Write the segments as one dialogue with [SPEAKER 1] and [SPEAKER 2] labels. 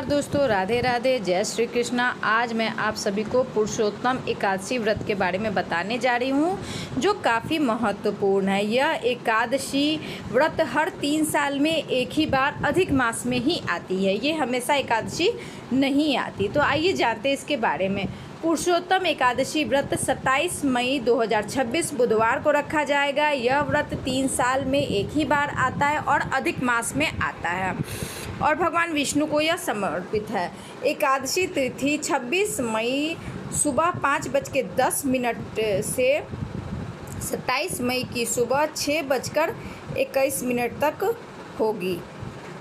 [SPEAKER 1] नमस्कार दोस्तों, राधे राधे, जय श्री कृष्णा। आज मैं आप सभी को पुरुषोत्तम एकादशी व्रत के बारे में बताने जा रही हूँ, जो काफ़ी महत्वपूर्ण है। यह एकादशी व्रत हर 3 साल में एक ही बार अधिक मास में ही आती है। ये हमेशा एकादशी नहीं आती। तो आइए जानते हैं इसके बारे में। पुरुषोत्तम एकादशी व्रत 27 मई 2026 बुधवार को रखा जाएगा। यह व्रत 3 साल में एक ही बार आता है और अधिक मास में आता है और भगवान विष्णु को यह समर्पित है। एकादशी तिथि 26 मई सुबह 5:10 से 27 मई की सुबह 6:21 तक होगी।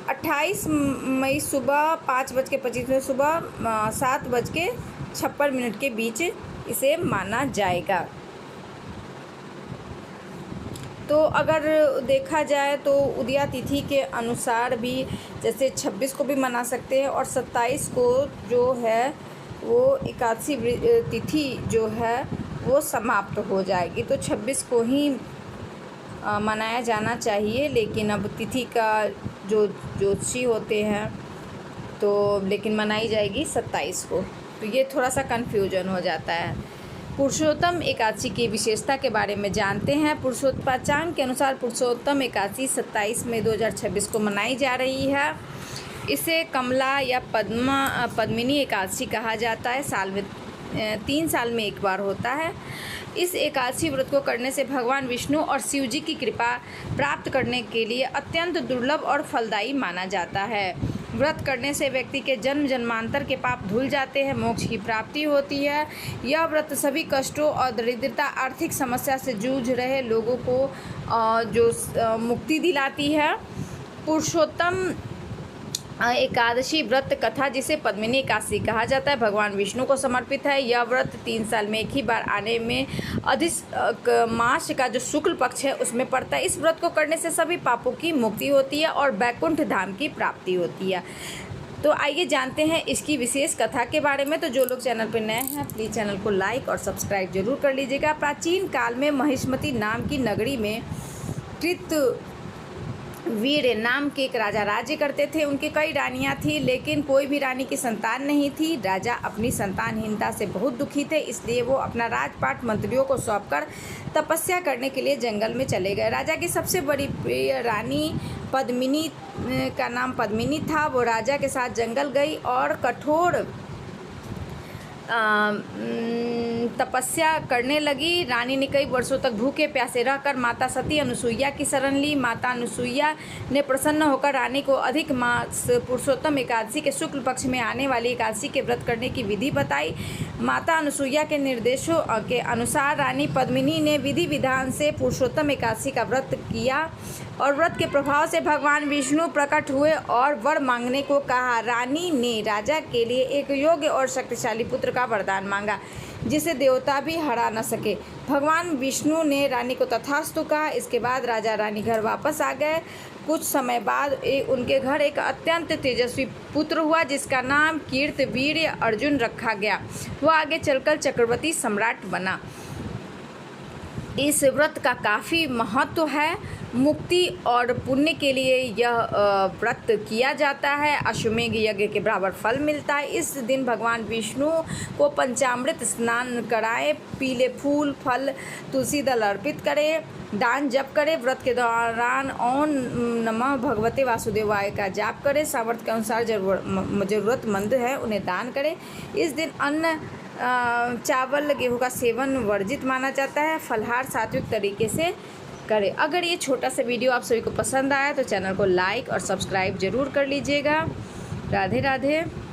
[SPEAKER 1] 28 मई सुबह 5:25 सुबह 7:56 के बीच इसे माना जाएगा। तो अगर देखा जाए तो उदया तिथि के अनुसार भी जैसे 26 को भी मना सकते हैं और 27 को जो है वो एकादशी तिथि जो है वो समाप्त हो जाएगी। तो 26 को ही मनाया जाना चाहिए, लेकिन अब तिथि का जो ज्योतिषी होते हैं तो लेकिन मनाई जाएगी 27 को। तो ये थोड़ा सा कन्फ्यूजन हो जाता है। पुरुषोत्तम एकादशी की विशेषता के बारे में जानते हैं। पुरुषोत्तम पंचांग के अनुसार पुरुषोत्तम एकादशी 27 मई 2026 को मनाई जा रही है। इसे कमला या पद्मिनी एकादशी कहा जाता है। साल में 3 साल में एक बार होता है। इस एकादशी व्रत को करने से भगवान विष्णु और शिव जी की कृपा प्राप्त करने के लिए अत्यंत दुर्लभ और फलदायी माना जाता है। व्रत करने से व्यक्ति के जन्म जन्मांतर के पाप धुल जाते हैं, मोक्ष की प्राप्ति होती है। यह व्रत सभी कष्टों और दरिद्रता, आर्थिक समस्या से जूझ रहे लोगों को जो मुक्ति दिलाती है। पुरुषोत्तम एकादशी व्रत कथा, जिसे पद्मिनी एकादशी कहा जाता है, भगवान विष्णु को समर्पित है। यह व्रत 3 साल में एक ही बार आने में अधिक मास का जो शुक्ल पक्ष है उसमें पड़ता है। इस व्रत को करने से सभी पापों की मुक्ति होती है और वैकुंठ धाम की प्राप्ति होती है। तो आइए जानते हैं इसकी विशेष कथा के बारे में। तो जो लोग चैनल पर नए हैं प्लीज़ चैनल को लाइक और सब्सक्राइब जरूर कर लीजिएगा। प्राचीन काल में महिष्मती नाम की नगरी में वीर नाम के एक राजा राज्य करते थे। उनकी कई रानियां थी, लेकिन कोई भी रानी की संतान नहीं थी। राजा अपनी संतानहीनता से बहुत दुखी थे, इसलिए वो अपना राजपाट मंत्रियों को सौंपकर तपस्या करने के लिए जंगल में चले गए। राजा की सबसे बड़ी प्रिय रानी पद्मिनी का नाम पद्मिनी था। वो राजा के साथ जंगल गई और कठोर तपस्या करने लगी। रानी ने कई वर्षों तक भूखे प्यासे रहकर माता सती अनुसुईया की शरण ली। माता अनुसुईया ने प्रसन्न होकर रानी को अधिक मास पुरुषोत्तम एकादशी के शुक्ल पक्ष में आने वाली एकादशी के व्रत करने की विधि बताई। माता अनुसुईया के निर्देशों के अनुसार रानी पद्मिनी ने विधि विधान से पुरुषोत्तम एकादशी का व्रत किया और व्रत के प्रभाव से भगवान विष्णु प्रकट हुए और वर मांगने को कहा। रानी ने राजा के लिए एक योग्य और शक्तिशाली पुत्र का वरदान मांगा, जिसे देवता भी हरा न सके। भगवान विष्णु ने रानी को तथास्तु कहा। इसके बाद राजा रानी घर वापस आ गए। कुछ समय बाद उनके घर एक अत्यंत तेजस्वी पुत्र हुआ, जिसका नाम कीर्तवीर्य अर्जुन रखा गया। वह आगे चलकर चक्रवर्ती सम्राट बना। इस व्रत का काफ़ी महत्व है। मुक्ति और पुण्य के लिए यह व्रत किया जाता है। अश्वमेघ यज्ञ के बराबर फल मिलता है। इस दिन भगवान विष्णु को पंचामृत स्नान कराएं, पीले फूल, फल, तुलसी दल अर्पित करें, दान जप करें। व्रत के दौरान ओम नमः भगवते वासुदेवाय का जाप करें। सामर्थ्य के अनुसार ज़रूरतमंद है उन्हें दान करें। इस दिन अन्न, चावल, गेहूं का सेवन वर्जित माना जाता है। फलाहार सात्विक तरीके से करें। अगर ये छोटा सा वीडियो आप सभी को पसंद आया तो चैनल को लाइक और सब्सक्राइब जरूर कर लीजिएगा। राधे राधे।